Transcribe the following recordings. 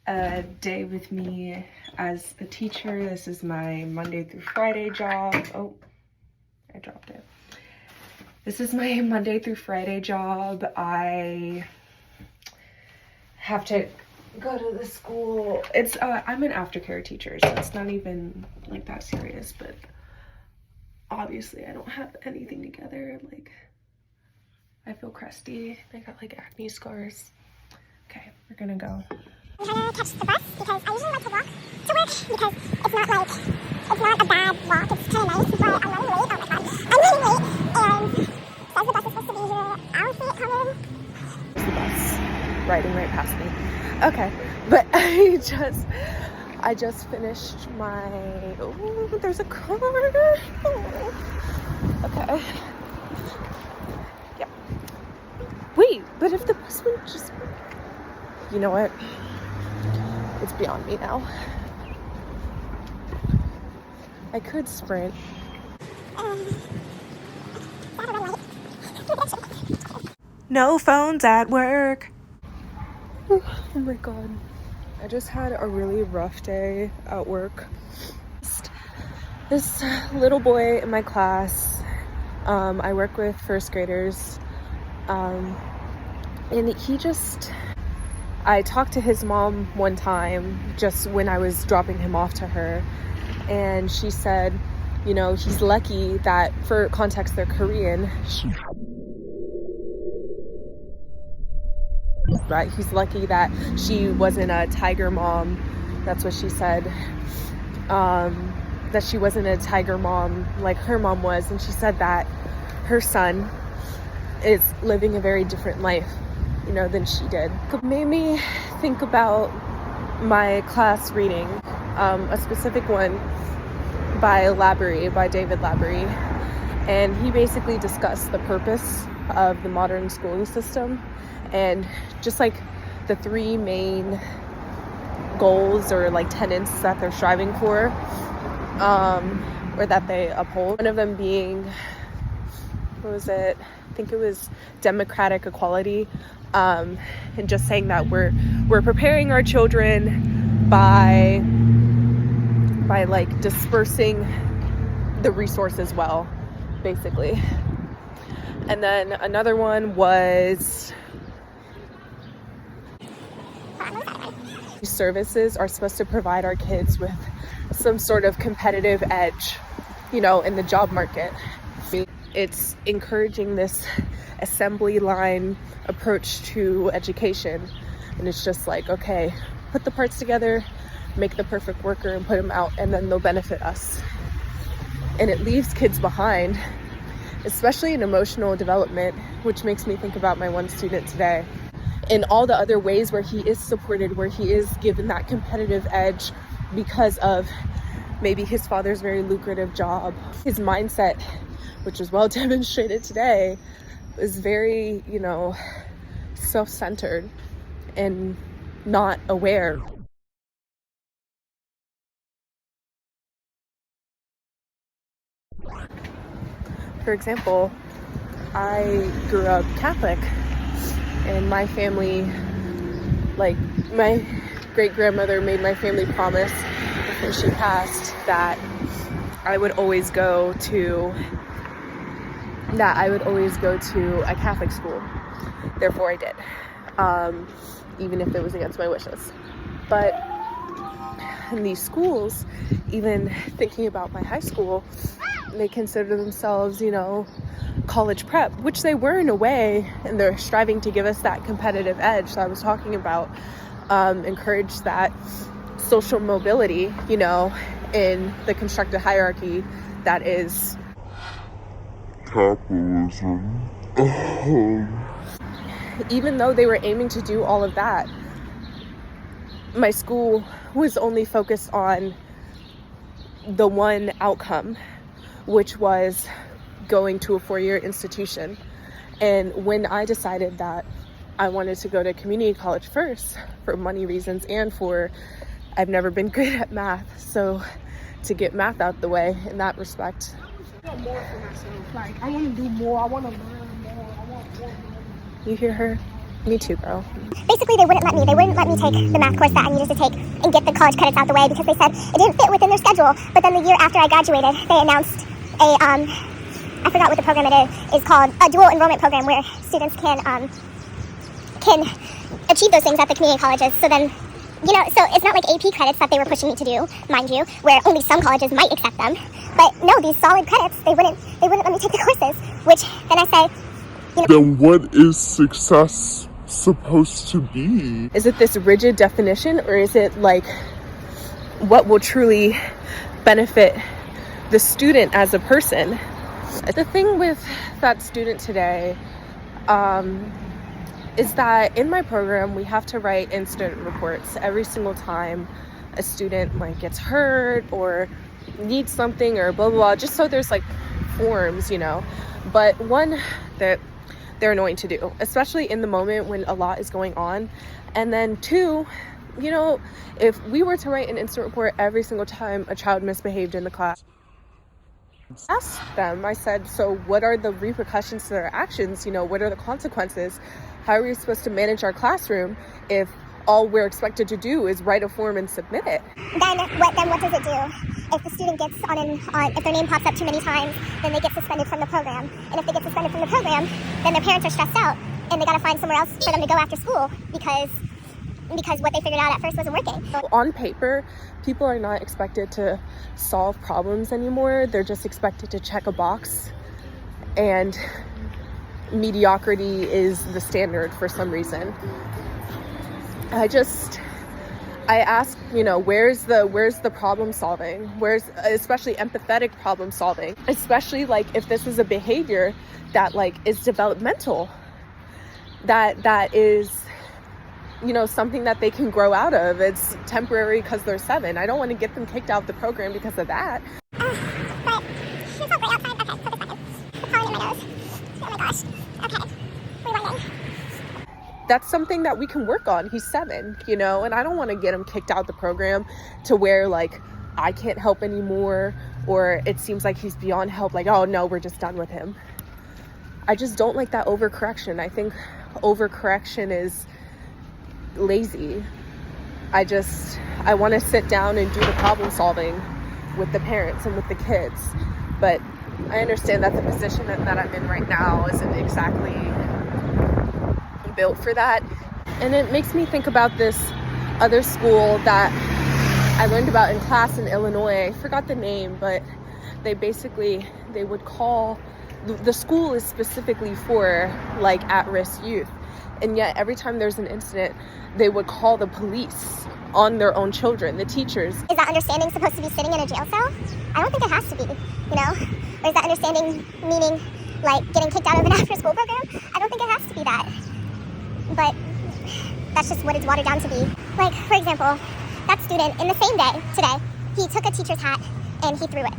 a day with me as a teacher. This is my Monday through Friday job. Oh, I dropped it. This is my Monday through Friday job. I have to go to the school. It's I'm an aftercare teacher, so it's not even like that serious, but obviously I don't have anything together. Like, I feel crusty. I got like acne scars. Okay, we're gonna go. I'm trying to catch the bus because I usually like to walk to work because it's not a bad walk. It's kind of nice, but I'm running late. Oh my god, I'm running late, and says the bus is supposed to be here. I don't see it coming. There's the bus riding right past me. Okay, but I just finished my. Oh, there's a car. Okay. Yeah. Wait, but if the bus would just. You know what? It's beyond me now. I could sprint. No phones at work. Oh my god. I just had a really rough day at work. This little boy in my class, I work with first graders, and I talked to his mom one time just when I was dropping him off to her, and she said, you know, he's lucky that, for context, they're Korean, right? He's lucky that she wasn't a tiger mom. That's what she said. That she wasn't a tiger mom like her mom was, and she said that her son is living a very different life, you know, than she did. It made me think about my class reading, a specific one by David Laborie, and he basically discussed the purpose of the modern schooling system and just like the three main goals or like tenets that they're striving for, or that they uphold. One of them being, what was it? I think it was democratic equality, and just saying that we're preparing our children by like dispersing the resources well, basically. And then another one was services are supposed to provide our kids with some sort of competitive edge, you know, in the job market. It's encouraging this assembly line approach to education, and it's just like, okay, put the parts together, make the perfect worker and put them out, and then they'll benefit us. And it leaves kids behind, especially in emotional development, which makes me think about my one student today, in all the other ways where he is supported, where he is given that competitive edge because of maybe his father's very lucrative job. His mindset, which was well demonstrated today, is very, you know, self-centered and not aware. For example, I grew up Catholic, and my family, like my great-grandmother made my family promise before she passed that I would always go to a Catholic school. Therefore I did, even if it was against my wishes. But in these schools, even thinking about my high school, they consider themselves, you know, college prep, which they were in a way, and they're striving to give us that competitive edge that I was talking about, encourage that social mobility, you know, in the constructed hierarchy that is capitalism. Even though they were aiming to do all of that, my school was only focused on the one outcome, which was going to a four-year institution. And when I decided that I wanted to go to community college first, for money reasons and for I've never been good at math, so to get math out the way in that respect. I want more for myself. Like, I want to do more. I want to learn more. I want more. You hear her? Me too, girl. Basically, they wouldn't let me take the math course that I needed to take and get the college credits out the way because they said it didn't fit within their schedule. But then the year after I graduated, they announced I forgot what the program it is called, a dual enrollment program where students can achieve those things at the community colleges. So then, so it's not like AP credits that they were pushing me to do, mind you, where only some colleges might accept them. But no, these solid credits, they wouldn't let me take the courses, which then I say, Then what is success supposed to be? Is it this rigid definition, or is it like what will truly benefit the student as a person? The thing with that student today is that in my program we have to write incident reports every single time a student like gets hurt or needs something or blah blah blah, just so there's like forms, but one, that they're annoying to do, especially in the moment when a lot is going on. And then two, if we were to write an incident report every single time a child misbehaved in the class, asked them, I said, so what are the repercussions to their actions? What are the consequences? How are we supposed to manage our classroom if all we're expected to do is write a form and submit it? Then what does it do? If the student gets if their name pops up too many times, then they get suspended from the program. And if they get suspended from the program, then their parents are stressed out and they got to find somewhere else for them to go after school because what they figured out at first wasn't working. On paper, people are not expected to solve problems anymore. They're just expected to check a box, and mediocrity is the standard for some reason. I ask, where's the problem solving? Where's especially empathetic problem solving? Especially like if this is a behavior that like is developmental, that is, something that they can grow out of. It's temporary because they're 7. I don't want to get them kicked out of the program because of that. But it's not great outside. Okay, perfect second. The pollen in my nose. Oh my gosh. Okay. Rewinding. That's something that we can work on. He's 7, and I don't want to get him kicked out of the program to where like I can't help anymore, or it seems like he's beyond help, like, oh no, we're just done with him. I just don't like that overcorrection. I think overcorrection is lazy. I want to sit down and do the problem solving with the parents and with the kids, but I understand that the position that I'm in right now isn't exactly built for that. And it makes me think about this other school that I learned about in class in Illinois. I forgot the name, but they would call, the school is specifically for like at-risk youth, and yet every time there's an incident they would call the police on their own children, the teachers. Is that understanding supposed to be sitting in a jail cell? I don't think it has to be, or is that understanding meaning like getting kicked out of an after-school program? I don't think it has to be that, but that's just what it's watered down to be. Like, for example, that student in the same day today, he took a teacher's hat and he threw it.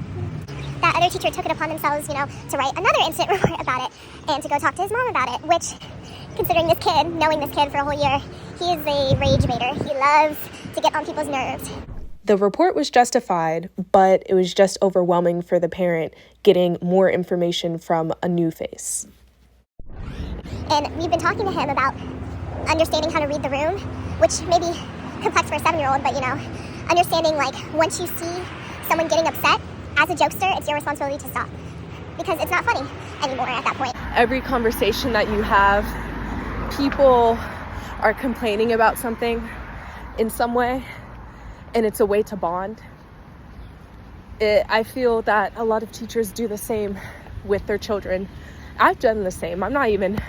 That other teacher took it upon themselves, to write another incident report about it and to go talk to his mom about it, which, considering knowing this kid for a whole year, he is a rage baiter. He loves to get on people's nerves. The report was justified, but it was just overwhelming for the parent getting more information from a new face. And we've been talking to him about understanding how to read the room, which may be complex for a 7-year-old, but understanding like once you see someone getting upset, as a jokester, it's your responsibility to stop because it's not funny anymore at that point. Every conversation that you have, people are complaining about something in some way, and it's a way to bond. I feel that a lot of teachers do the same with their children. I've done the same. I'm not even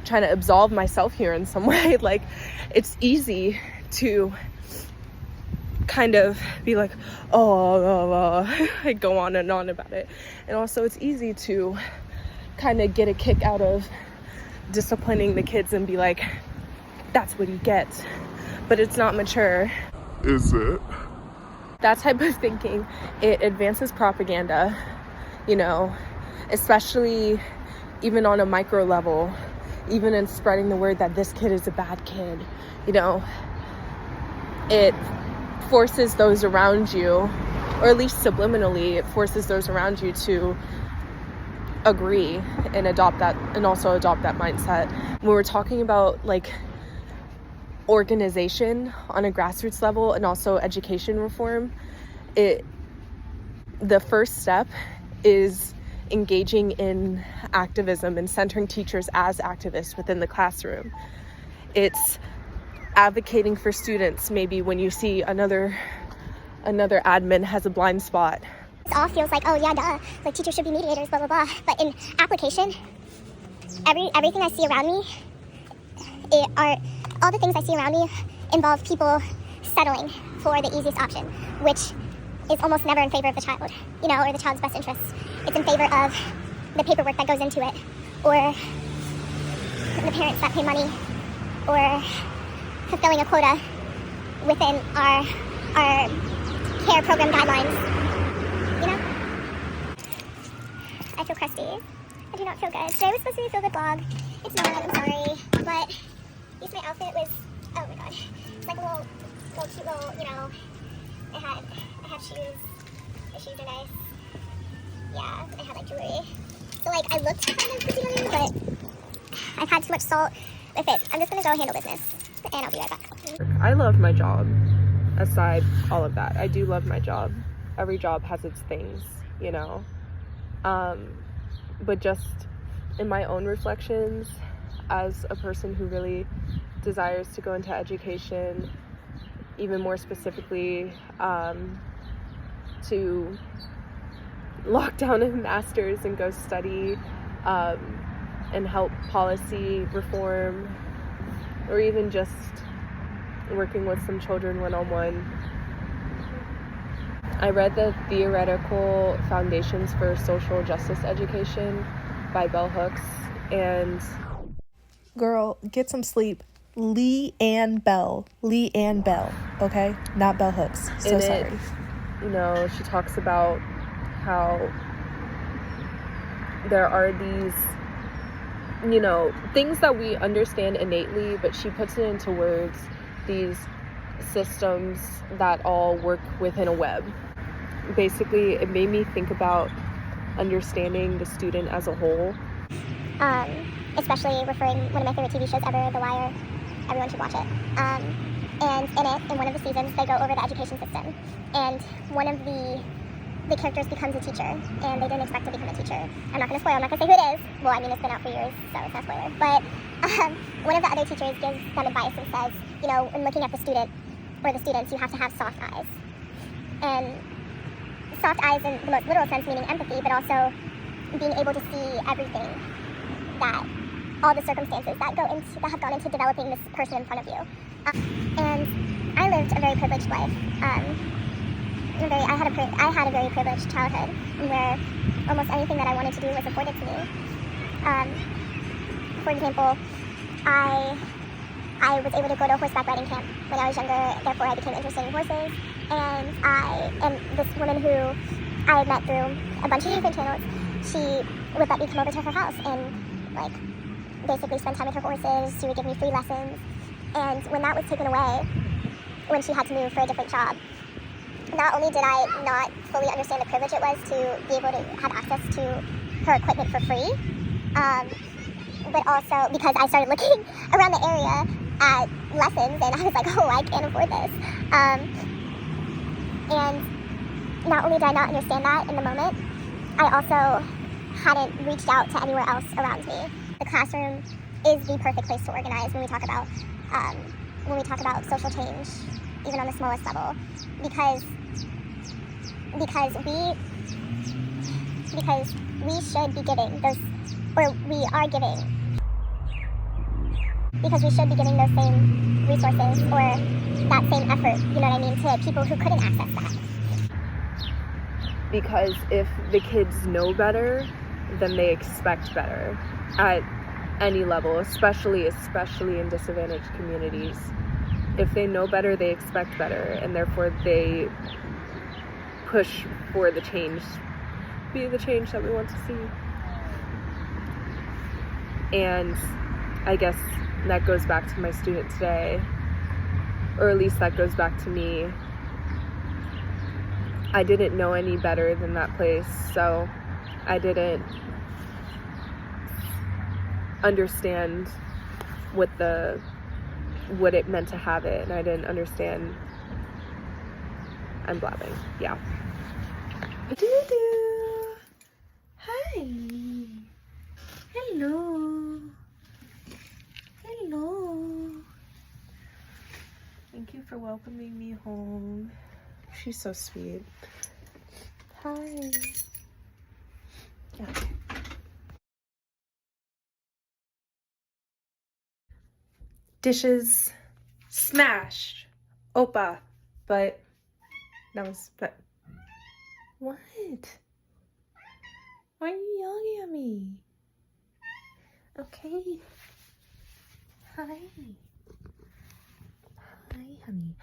trying to absolve myself here in some way. Like, it's easy to kind of be like, I go on and on about it. And also it's easy to kind of get a kick out of disciplining the kids and be like, that's what he gets. But it's not mature. Is it? That type of thinking, it advances propaganda, especially even on a micro level, even in spreading the word that this kid is a bad kid, it forces those around you, or at least subliminally, it forces those around you to agree and adopt that, and also adopt that mindset. When we're talking about like organization on a grassroots level and also education reform, the first step is engaging in activism and centering teachers as activists within the classroom. It's advocating for students, maybe when you see another admin has a blind spot. It all feels like, oh yeah, duh, like teachers should be mediators, blah, blah, blah. But in application, everything I see around me, all the things I see around me involve people settling for the easiest option, which is almost never in favor of the child, or the child's best interests. It's in favor of the paperwork that goes into it, or the parents that pay money, or fulfilling a quota within our care program guidelines. I feel crusty. I do not feel good. Today was supposed to be a feel-good vlog. It's not, I'm sorry. But at least my outfit was, oh my god. It's like a little cute little, I had shoes. The shoes are nice. Yeah, I had like jewelry. So like I looked kind of pretty, but I've had too much salt with it. I'm just gonna go handle business and I'll be right back. I love my job. Aside all of that, I do love my job. Every job has its things, but just in my own reflections as a person who really desires to go into education, even more specifically to lock down a master's and go study and help policy reform, or even just working with some children one-on-one. I read the Theoretical Foundations for Social Justice Education by Bell Hooks, and girl, get some sleep. Lee Ann Bell, okay? Not Bell Hooks. So sorry. She talks about how there are these, things that we understand innately, but she puts it into words, these systems that all work within a web. Basically, it made me think about understanding the student as a whole. Especially referring one of my favorite TV shows ever, The Wire. Everyone should watch it. And in one of the seasons, they go over the education system. And one of the characters becomes a teacher, and they didn't expect to become a teacher. I'm not going to spoil, I'm not going to say who it is. Well, I mean, it's been out for years, so it's not a spoiler. But one of the other teachers gives them advice and says, when looking at the student, or the students, you have to have soft eyes. And soft eyes in the most literal sense, meaning empathy, but also being able to see everything, that all the circumstances that have gone into developing this person in front of you. And I lived a very privileged life. I had a very privileged childhood where almost anything that I wanted to do was afforded to me. For example, I was able to go to a horseback riding camp when I was younger, therefore I became interested in horses. And this woman who I had met through a bunch of different channels, she would let me come over to her house and basically spend time with her horses. She would give me free lessons. And when that was taken away, when she had to move for a different job, not only did I not fully understand the privilege it was to be able to have access to her equipment for free, but also because I started looking around the area at lessons and I was like, oh, I can't afford this. And not only did I not understand that in the moment, I also hadn't reached out to anywhere else around me. The classroom is the perfect place to organize when we talk about social change, even on the smallest level, because we should be giving those, or we are giving, because we should be giving those same resources or that same effort, to people who couldn't access that. Because if the kids know better, then they expect better at any level, especially in disadvantaged communities. If they know better, they expect better, and therefore they push for the change, be the change that we want to see. And I guess that goes back to my student today, or at least that goes back to me. I didn't know any better than that place, so I didn't understand what it meant to have it, and I didn't understand. I'm blabbing. Yeah. Doo-doo. Hi. Hello. Hello. Thank you for welcoming me home. She's so sweet. Hi. Yeah. Dishes smashed. Opa. But what? Why are you yelling at me? Okay. Hi. Hi, honey.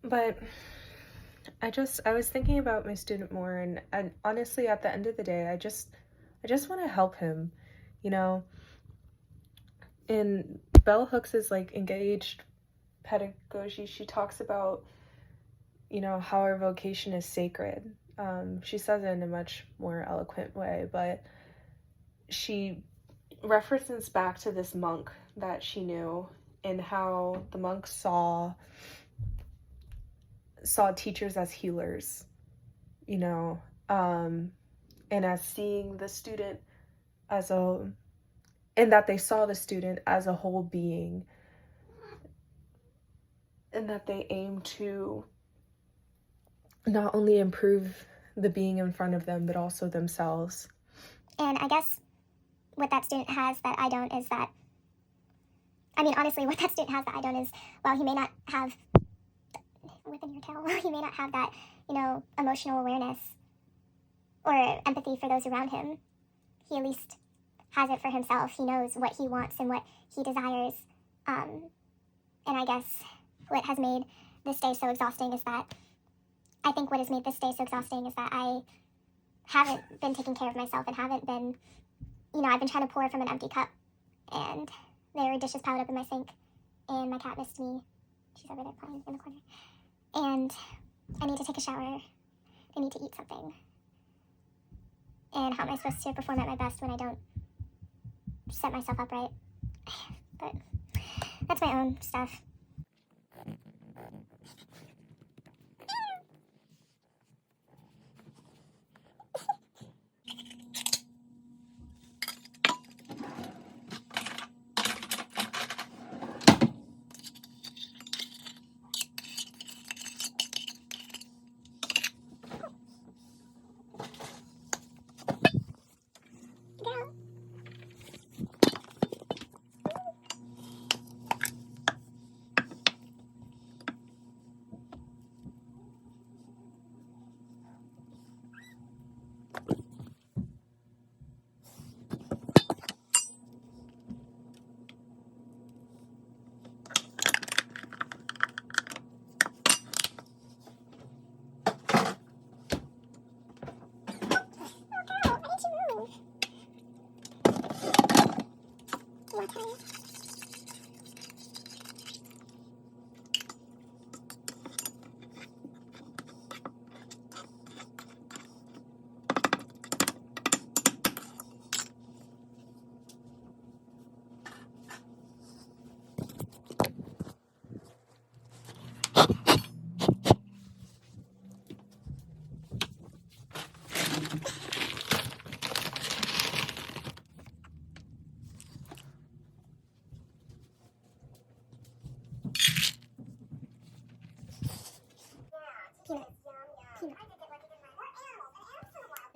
But I was thinking about my student more, and honestly, at the end of the day, I just want to help him, you know. In Bell Hooks's like engaged pedagogy, she talks about, you know, how our vocation is sacred. She says it in a much more eloquent way, but she references back to this monk that she knew, and how the monk saw teachers as healers, you know, and as seeing the student and that they saw the student as a whole being, and that they aim to not only improve the being in front of them, but also themselves. And I guess what that student has that I don't is that, I mean, honestly, what that student has that I don't is, well, he may not have, within your tail, he may not have that, you know, emotional awareness or empathy for those around him. He at least has it for himself. He knows what he wants and what he desires. And I guess what has made this day so exhausting is that, I think what has made this day so exhausting is that I haven't been taking care of myself and haven't been, you know, I've been trying to pour from an empty cup, and there were dishes piled up in my sink, and my cat missed me. She's over there playing in the corner. And I need to take a shower. I need to eat something. And how am I supposed to perform at my best when I don't set myself up right? But that's my own stuff.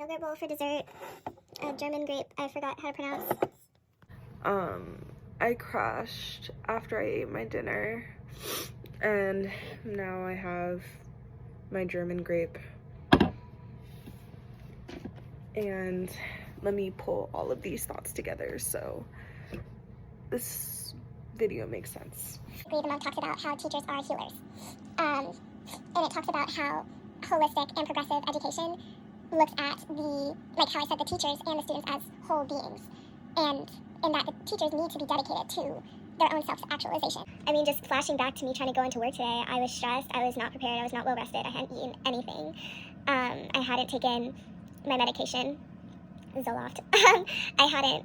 Yogurt bowl for dessert, a German grape I forgot how to pronounce. I crashed after I ate my dinner, and now I have my German grape. And let me pull all of these thoughts together so this video makes sense. The monk talks about how teachers are healers. And it talks about how holistic and progressive education looks at like how I said, the teachers and the students as whole beings. And that the teachers need to be dedicated to their own self-actualization. I mean, just flashing back to me trying to go into work today, I was stressed, I was not prepared, I was not well rested, I hadn't eaten anything. I hadn't taken my medication, Zoloft. I hadn't,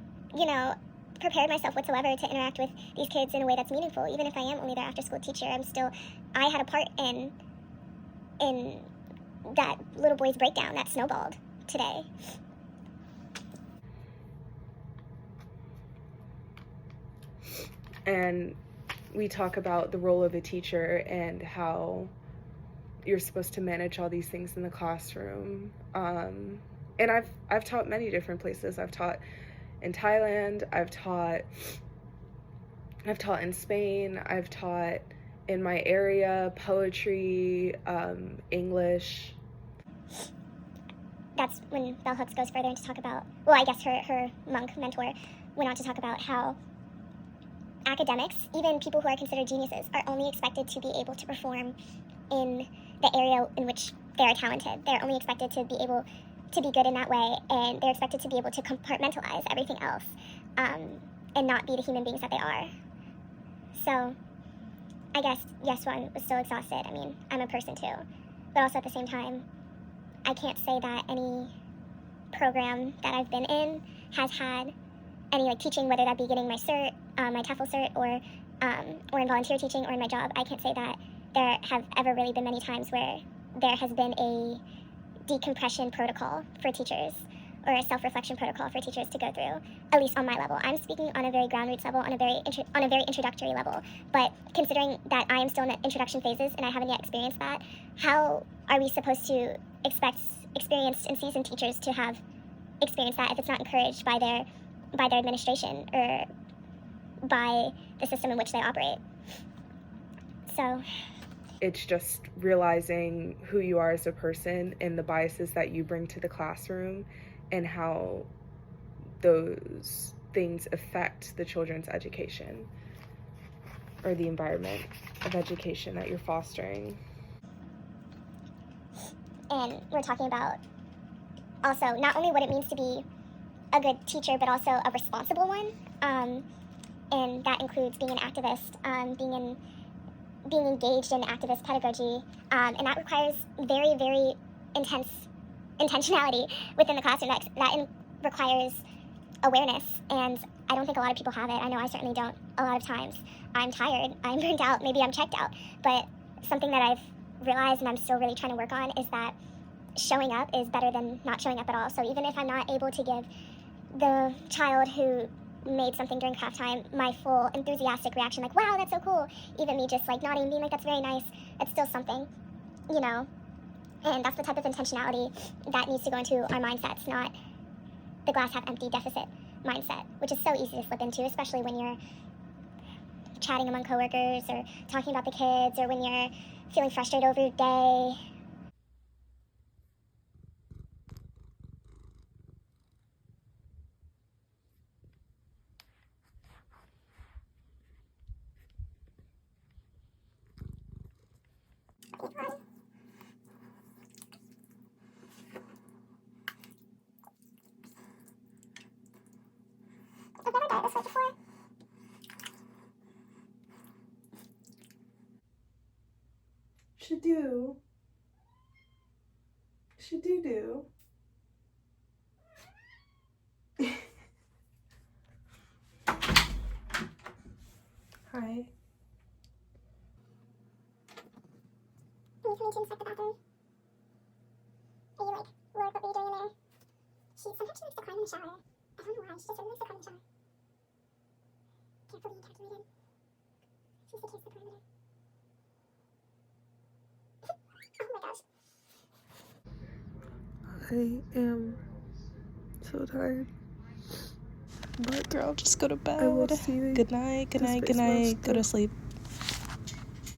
prepared myself whatsoever to interact with these kids in a way that's meaningful. Even if I am only their after-school teacher, I had a part in that little boy's breakdown that snowballed today. And we talk about the role of a teacher and how you're supposed to manage all these things in the classroom. And I've taught many different places. I've taught in Thailand, I've taught in Spain, I've taught in my area, poetry, English. That's when Bell Hooks goes further into talk about, well, I guess her monk mentor went on to talk about how academics, even people who are considered geniuses, are only expected to be able to perform in the area in which they are talented. They're only expected to be able to be good in that way, and they're expected to be able to compartmentalize everything else, and not be the human beings that they are. So I guess, yes, one was still exhausted. I mean, I'm a person too. But also at the same time, I can't say that any program that I've been in has had any like teaching, whether that be getting my cert, my TEFL cert, or in volunteer teaching or in my job. I can't say that there have ever really been many times where there has been a decompression protocol for teachers or a self-reflection protocol for teachers to go through, at least on my level. I'm speaking on a very ground roots level, on a very introductory level. But considering that I am still in the introduction phases and I haven't yet experienced that, how are we supposed to expect experienced and seasoned teachers to have experienced that if it's not encouraged by their administration or by the system in which they operate? So it's just realizing who you are as a person and the biases that you bring to the classroom and how those things affect the children's education or the environment of education that you're fostering. And we're talking about also not only what it means to be a good teacher, but also a responsible one. And that includes being an activist, being engaged in activist pedagogy, and that requires very, very intense intentionality within the classroom. That requires awareness, and I don't think a lot of people have it. I know I certainly don't a lot of times. I'm tired, I'm burnt out, maybe I'm checked out, but something that I've realized and I'm still really trying to work on is that showing up is better than not showing up at all. So even if I'm not able to give the child who made something during craft time my full enthusiastic reaction, like, wow, that's so cool, even me just like nodding and being like, that's very nice, it's still something, you know? And that's the type of intentionality that needs to go into our mindsets, not the glass half empty deficit mindset, which is so easy to slip into, especially when you're chatting among coworkers or talking about the kids, or when you're feeling frustrated over your day. I've never done it this way before. Should-do. Hi. You coming to inspect the bathroom? Are you like, Lord, what were you doing in there? Sometimes she likes to climb in the shower. I don't know why, she just really likes to climb in the shower. Carefully calculated. She's the case the perimeter. Oh my gosh. I am so tired. But Girl, just go to bed. I will see you Good night, good this night, good Christmas night. Go to sleep.